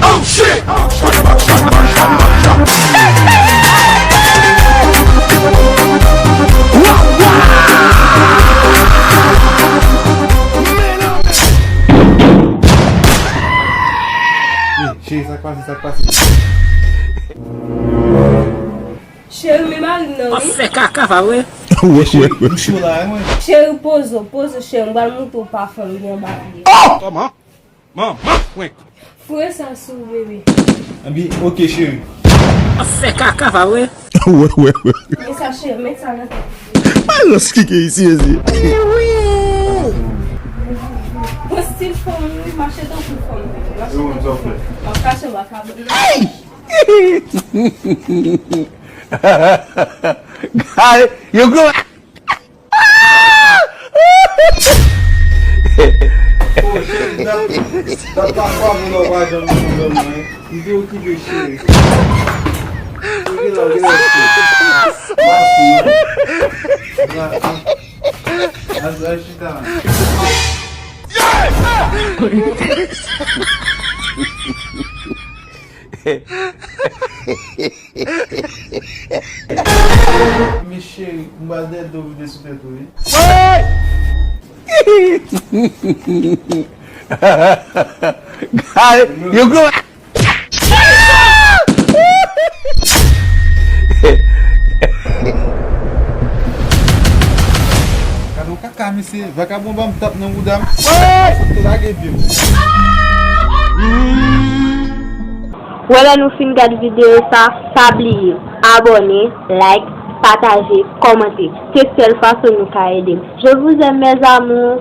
Oh shit! Chérie, ça passe. Chérie, mais mal non. Fait caca, va ouais. Ouais. Chou là, moi. Chérie, pose, chérie, on va le monter au parfum, bien bas. Comment? Maman, ouais. Fouet ça sous bébé. Abi, ok chérie. Fait caca, va ouais. Ouais. Et ça, chérie, mets ça là. Ah, non, ce qui est ici. Mon style forme, marcher dans tout forme. On cache ma cabane. Guy, you go. Dá pra fora no guarda no mãe. E viu o que viu chérie. Mexer, mas não é dúvida esse dedo aí. Guy, you go. Cadê o Cacá, monsieur? Vai que a bomba me tapa no mudar. Tu larguei, viu? Voilà, nous fin gade vidéo ça, sablier, abonner, like, partager, commenter. C'est seule façon nous aider. Je vous aime mes amours.